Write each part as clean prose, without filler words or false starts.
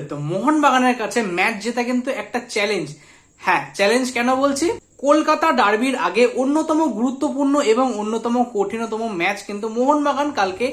তো মোহনবাগানের কাছে ম্যাচ জেতা কিন্তু একটা চ্যালেঞ্জ। হ্যাঁ, চ্যালেঞ্জ কেন বলছি, কলকাতা ডার্বির আগে অন্যতম গুরুত্বপূর্ণ এবং অন্যতম কঠিনতম ম্যাচ কিন্তু মোহনবাগান কালকে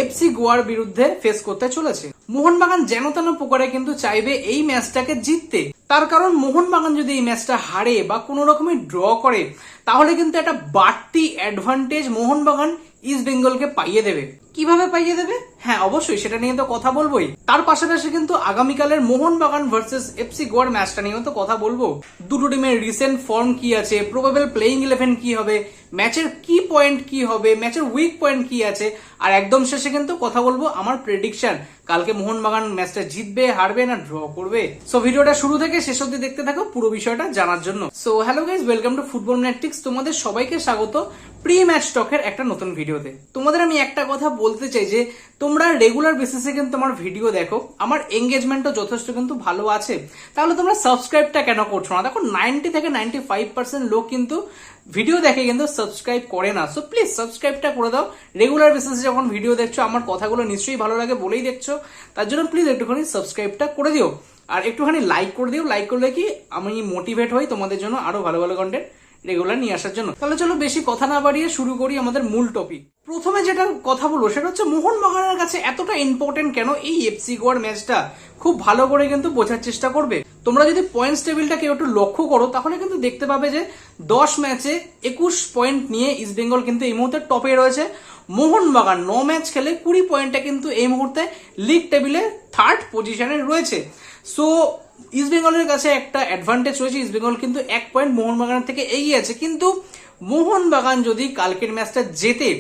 এফসি গোয়ার বিরুদ্ধে ফেস করতে চলেছে। মোহনবাগান যেন তেন প্রকারে কিন্তু চাইবে এই ম্যাচটাকে জিততে, তার কারণ মোহনবাগান যদি এই ম্যাচটা হারে বা কোনো রকমের ড্র করে তাহলে কিন্তু একটা বাড়তি অ্যাডভান্টেজ মোহনবাগান ইস্ট বেঙ্গলকে পাইয়ে দেবে। কিভাবে পাইয়ে দেবে? হ্যাঁ, অবশ্যই সেটা নিয়ে তো কথা বলবোই। তার পাশাপাশি কিন্তু আগামীকালের মোহনবাগান ভার্সেস এফসি গোয়ার ম্যাচটা নিয়েও তো কথা বলবো। দুটো টিমের রিসেন্ট ফর্ম কি আছে, প্রবাবল প্লেইং 11 কি হবে, ম্যাচের কি পয়েন্ট কি হবে, ম্যাচের উইক পয়েন্ট কি আছে, আর একদম শেষে কিন্তু কথা বলবো আমার প্রেডিকশন, কালকে মোহনবাগান ম্যাচটা জিতবে, হারবে না ড্র করবে। সো ভিডিওটা শুরু থেকে শেষ অবধি দেখতে থাকো পুরো বিষয়টা জানার জন্য। So hello guys, welcome to football matrix. তোমাদের সবাইকে স্বাগত প্রি ম্যাচ টকের একটা নতুন ভিডিওতে। তোমাদের আমি একটা কথা বলতে চাই যে তোমরা রেগুলার বেসিসে কিন্তু আমার ভিডিও দেখো, আমার এঙ্গেজমেন্টও যথেষ্ট কিন্তু ভালো আছে, তাহলে তোমরা সাবস্ক্রাইবটা কেন করছো না? দেখো 90 থেকে 95% লোক কিন্তু ভিডিও দেখে কিন্তু সাবস্ক্রাইব করে না। সো প্লিজ সাবস্ক্রাইবটা করে দাও। রেগুলার বেসিসে যখন ভিডিও দেখছো, আমার কথাগুলো নিশ্চয়ই ভালো লাগে বলেই দেখছো, তার জন্য প্লিজ একটুখানি সাবস্ক্রাইবটা করে দিও আর একটুখানি লাইক করে দিও। লাইক করলে কি আমি মোটিভেট হই তোমাদের জন্য আরো ভালো ভালো কন্টেন্ট রেগুলার নিয়ে আসার জন্য। তাহলে চলো বেশি কথা না বাড়িয়ে শুরু করি আমাদের মূল টপিক। প্রথমে যেটা কথা বলবো সেটা হচ্ছে মোহনবাগানের কাছে এতটা ইম্পর্টেন্ট কেন এই এফসি গোয়ার ম্যাচটা, খুব ভালো করে কিন্তু বোঝার চেষ্টা করবে। তোমরা যদি পয়েন্টস টেবিলটা কেউ একটু লক্ষ্য করো তাহলে কিন্তু দেখতে পাবে যে 10 ম্যাচে 21 পয়েন্ট নিয়ে ইস্ট বেঙ্গল কিন্তু এই মুহূর্তে টপে রয়েছে। মোহনবাগান 9 ম্যাচ খেলে 20 পয়েন্টে কিন্তু এই মুহূর্তে লিগ টেবিলে থার্ড পজিশনে রয়েছে। সো ইস্ট বেঙ্গলের কাছে একটা অ্যাডভান্টেজ রয়েছে, ইস্ট বেঙ্গল কিন্তু 1 পয়েন্ট মোহনবাগানের থেকে এগিয়ে আছে। কিন্তু মোহনবাগান যদি কালকের ম্যাচটা জেতে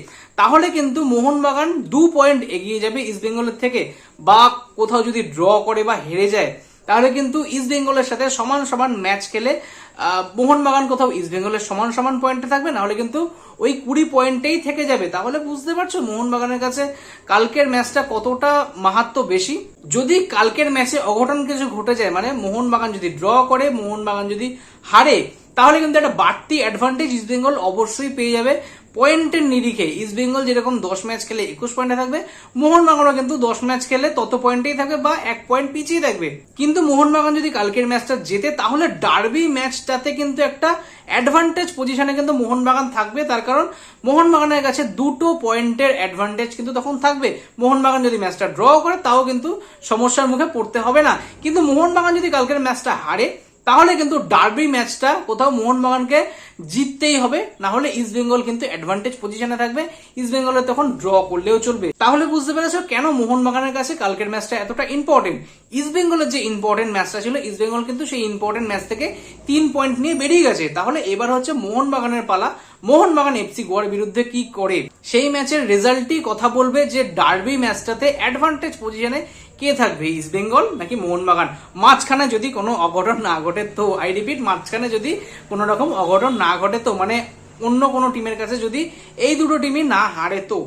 তাহলে কিন্তু মোহনবাগান 2 পয়েন্ট এগিয়ে যাবে ইস্ট বেঙ্গলের থেকে, বা কোথাও যদি ড্র করে বা হেরে যায় তাহলে কিন্তু ইস্ট বেঙ্গলের সাথে সমান সমান ম্যাচ খেলে মোহনবাগান কোথাও ইস্ট বেঙ্গলের সমান সমান পয়েন্টে থাকবে, না হলে কিন্তু ওই 20 পয়েন্টেই থেকে যাবে। তাহলে বুঝতে পারছো মোহনবাগানের কাছে কালকের ম্যাচটা কতটা মাহাত্ম বেশি। যদি কালকের ম্যাচে অঘটন কিছু ঘটে যায়, মানে মোহনবাগান যদি ড্র করে, মোহনবাগান যদি হারে, তাহলে কিন্তু একটা বাড়তি অ্যাডভান্টেজ ইস্ট বেঙ্গল অবশ্যই পেয়ে যাবে পয়েন্টের নিরিখে। ইস্ট বেঙ্গল যেরকম 10 ম্যাচ খেলে 21 পয়েন্টে থাকবে, মোহনবাগানও কিন্তু 10 ম্যাচ খেলে তত পয়েন্টেই থাকবে বা 1 পয়েন্ট পিছিয়ে থাকবে। কিন্তু মোহনবাগান যদি কালকের ম্যাচটা জেতে তাহলে ডার্বি ম্যাচটাতে কিন্তু একটা অ্যাডভান্টেজ পজিশনে কিন্তু মোহনবাগান থাকবে, তার কারণ মোহনবাগানের কাছে 2 পয়েন্টের অ্যাডভান্টেজ কিন্তু তখন থাকবে। মোহনবাগান যদি ম্যাচটা ড্র করে তাও কিন্তু সমস্যার মুখে পড়তে হবে না। কিন্তু মোহনবাগান যদি কালকের ম্যাচটা হারে তাহলে কিন্তু ডার্বি ম্যাচটা কোথাও মোহনবাগানকে জিততেই হবে, না হলে ইস্ট বেঙ্গল কিন্তু অ্যাডভান্টেজ পজিশনে থাকবে, ইস্ট বেঙ্গলের তখন ড্র করলেও চলবে। তাহলে বুঝতে পেরেছো কেন মোহনবাগানের কাছে কালকের ম্যাচটা এতটা ইম্পর্টেন্ট। ইস্ট বেঙ্গলের যে ইম্পর্টেন্ট ম্যাচটা ছিল, ইস্ট বেঙ্গল কিন্তু সেই ইম্পর্টেন্ট ম্যাচ থেকে 3 পয়েন্ট নিয়ে বেরিয়ে গেছে। তাহলে এবার হচ্ছে মোহনবাগানের পালা, মোহনবাগান এফসি গোয়ার বিরুদ্ধে কি করে সেই ম্যাচের রেজাল্টই কথা বলবে যে ডার্বি ম্যাচটাতে অ্যাডভান্টেজ পজিশনে কে থাকবে, ইস্ট বেঙ্গল নাকি মোহনবাগান। মাঝখানে যদি কোনো অঘটন না ঘটে তো, আই রিপিট, মাঝখানে যদি কোনো রকম অঘটন না ঘটে তো, মানে অন্য কোনো টিমের কাছে যদি এই দুটো টিমই না হারে তো।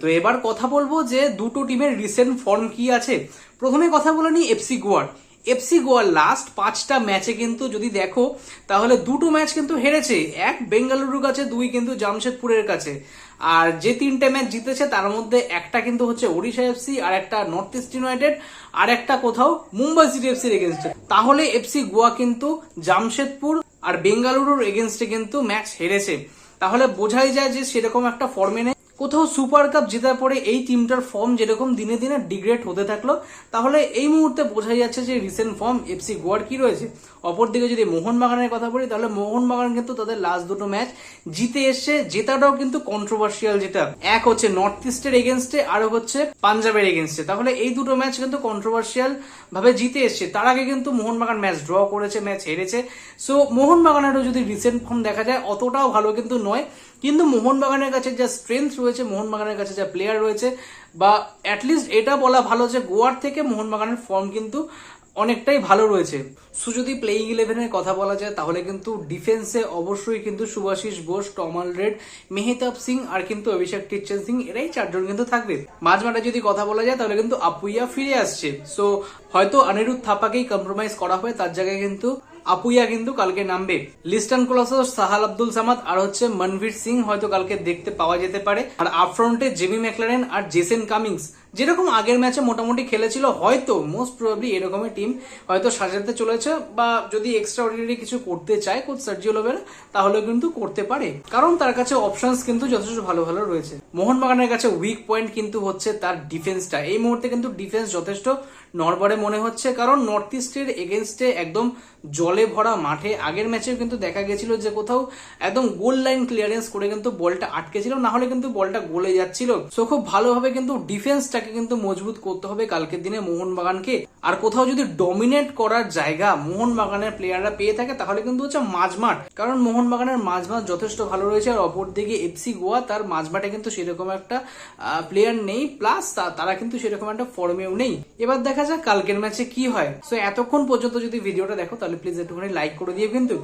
তো এবার কথা বলবো যে দুটো টিমের রিসেন্ট ফর্ম কি আছে। প্রথমে কথা বলে নি এফসি গোয়ার। এফসি গোয়ার লাস্ট 5টা ম্যাচে কিন্তু যদি দেখো তাহলে 2টো ম্যাচ কিন্তু হেরেছে, 1 বেঙ্গালুরুর কাছে, 2 কিন্তু জামশেদপুরের কাছে। আর যে 3টে ম্যাচ জিতেছে তার মধ্যে একটা কিন্তু হচ্ছে ওড়িশা এফসি, আর একটা নর্থ ইস্ট ইউনাইটেড, আর একটা কোথাও মুম্বাই সিটি এফসির এগেনস্টে। তাহলে এফসি গোয়া কিন্তু জামশেদপুর আর বেঙ্গালুরুর এগেনস্টে কিন্তু ম্যাচ হেরেছে। তাহলে বোঝাই যায় যে সেরকম একটা ফর্মে নেই। কোথাও সুপার কাপ জেতার পরে এই টিমটার ফর্ম যেরকম দিনে দিনে ডিগ্রেড হতে থাকলো, তাহলে এই মুহূর্তে বোঝা যাচ্ছে যে রিসেন্ট ফর্ম এফসি গোয়ার কি রয়েছে। অপরদিকে যদি মোহনবাগানের কথা বলি তাহলে মোহনবাগান কিন্তু তাদের লাস্ট 2টো ম্যাচ জিতে এসছে, জেতাটাও কিন্তু কন্ট্রোভার্সিয়াল যেটা, এক হচ্ছে নর্থ ইস্টের এগেনস্টে আর হচ্ছে পাঞ্জাবের এগেনস্টে। তাহলে এই 2টো ম্যাচ কিন্তু কন্ট্রোভার্সিয়াল ভাবে জিতে এসছে। তার আগে কিন্তু মোহনবাগান ম্যাচ ড্র করেছে, ম্যাচ হেরেছে। সো মোহনবাগানেরও যদি রিসেন্ট ফর্ম দেখা যায় অতটাও ভালো কিন্তু নয়। কিন্তু মোহনবাগানের কাছে যা স্ট্রেংথ রয়েছে, মোহনবাগানের কাছে যা প্লেয়ার রয়েছে, বা অ্যাটলিস্ট এটা বলা ভালো যে গোয়ার থেকে মোহনবাগানের ফর্ম কিন্তু অনেকটাই ভালো রয়েছে। সো যদি প্লেইং 11-এর কথা বলা যায় তাহলে কিন্তু ডিফেন্সে অবশ্যই কিন্তু সুভাশিস বোস, টম অলরেড, মেহতাব সিং আর কিন্তু অভিষেক টিচ্ছেন সিং, এরাই 4 জন কিন্তু থাকবে। মাঝমাঠে যদি কথা বলা যায় তাহলে কিন্তু আপুইয়া ফিরে আসছে। সো হয়তো অনিরুদ্ধ থাপাকেই কম্প্রোমাইজ করা হবে, তার জায়গায় কিন্তু আপুইয়া কিন্তু কালকে নামবে। লিস্টন কোলাসো, সাহাল আব্দুল সামাদ আর হচ্ছে মনভীর সিং হয়তো কালকে দেখতে পাওয়া যেতে পারে। আর আপফ্রন্টে জেমি ম্যাকলারেন আর জেসেন কামিংস যেরকম আগের ম্যাচে মোটামুটি খেলেছিল, হয়তো মোস্ট প্রবাবলি এরকমই টিম হয়তো সাজাতে চলেছে, বা যদি এক্সট্রা অর্ডিনারি কিছু করতে চায় কোচ সার্জিও লোবেরা তাহলে কিন্তু করতে পারে, কারণ তার কাছে অপশনস কিন্তু যথেষ্ট ভালো ভালো রয়েছে। মোহনবাগানের কাছে উইক পয়েন্ট কিন্তু হচ্ছে তার ডিফেন্সটা। এই মুহূর্তে কিন্তু ডিফেন্স যথেষ্ট নড়বড়ে মনে হচ্ছে, কারণ নর্থ ইস্টের এগেনস্টে একদম জলে ভরা মাঠে আগের ম্যাচেও কিন্তু দেখা গেছিল যে কোথাও একদম গোল লাইন ক্লিয়ারেন্স করে কিন্তু বলটা আটকে ছিল, না হলে কিন্তু বলটা গলে যাচ্ছিল। সো খুব ভালোভাবে কিন্তু ডিফেন্সটাকে কিন্তু মজবুত করতে হবে কালকের দিনে মোহনবাগানকে। আর কোথাও যদি ডমিনেট করার জায়গা মোহনবাগানের প্লেয়াররা পেয়ে থাকে তাহলে কিন্তু হচ্ছে মাঝমাঠ, কারণ মোহনবাগানের মাঝমাঠ যথেষ্ট ভালো রয়েছে। আর অপরদিকে এফসি গোয়া তার মাঝমাঠে কিন্তু সেরকম একটা প্লেয়ার নেই, প্লাস তারা কিন্তু সেরকম একটা ফর্মেও নেই। এবার দেখা যাক কালকের ম্যাচে কি হয়। সো এতক্ষণ পর্যন্ত যদি ভিডিওটা দেখো তাহলে প্লিজ একটুখানি লাইক করে দিও কিন্তু।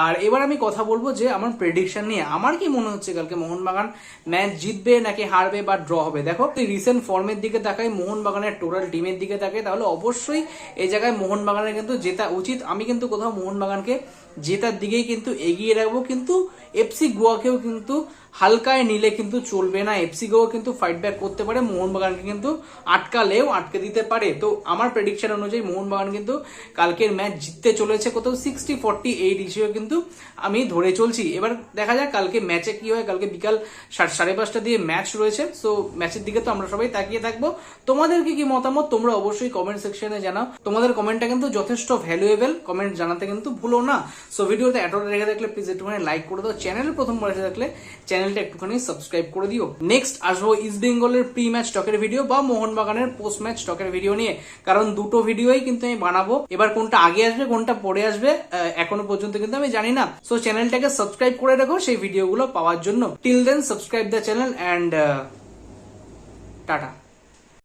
আর এবার আমি কথা বলবো যে আমার প্রেডিকশন নিয়ে আমার কি মনে হচ্ছে কালকে মোহনবাগান ম্যাচ জিতবে নাকি হারবে বা ড্র হবে। দেখো রিসেন্ট ফর্মের দিকে তাকাই, মোহনবাগানের টোটাল টিমের দিকে তাকাই, তাহলে অবশ্যই এই জায়গায় মোহনবাগানের কিন্তু জেতা উচিত। আমি কিন্তু কোথাও মোহনবাগানকে জেতার দিকেই কিন্তু এগিয়ে রাখবো, কিন্তু এফসি গোয়াকেও কিন্তু হালকায় নিলে কিন্তু চলবে না। এফসি গোয়া কিন্তু ফাইট ব্যাক করতে পারে, মোহনবাগানকে কিন্তু আটকালেও আটকে দিতে পারে। তো আমার প্রেডিকশন অনুযায়ী মোহনবাগান কিন্তু কালকের ম্যাচ জিততে চলেছে, কোথাও 60-48 হিসেবে কিন্তু আমি ধরে চলছি। এবার দেখা যাক কালকে ম্যাচে কি হয়। কালকে বিকাল 5:30 দিয়ে ম্যাচ রয়েছে, সো ম্যাচের দিকে তো আমরা সবাই তাকিয়ে থাকবো। তোমাদের কি মতামত তোমরা অবশ্যই কমেন্ট সেকশনে জানাও। তোমাদের কমেন্টটা কিন্তু যথেষ্ট ভ্যালুয়েবল, কমেন্ট জানাতে কিন্তু ভুলো না। সো ভিডিওতে এতটা রেখে থাকলে প্লিজ একটুখানি লাইক করে দাও, চ্যানেলে প্রথমবার এসে থাকলে চ্যানেলটা একটুখানি সাবস্ক্রাইব করে দিও। নেক্সট আসবো ইস্ট বেঙ্গলের প্রি ম্যাচ স্টকের ভিডিও বা মোহনবাগানের পোস্ট ম্যাচ স্টকের ভিডিও নিয়ে, কারণ দুটো ভিডিওই কিন্তু আমি বানাবো। এবার কোনটা আগে আসবে কোনটা পরে আসবে এখনো পর্যন্ত কিন্তু আমি জানি না। সো চ্যানেলটাকে সাবস্ক্রাইব করে রাখো সেই ভিডিওগুলো পাওয়ার জন্য। Till then subscribe the channel and tata.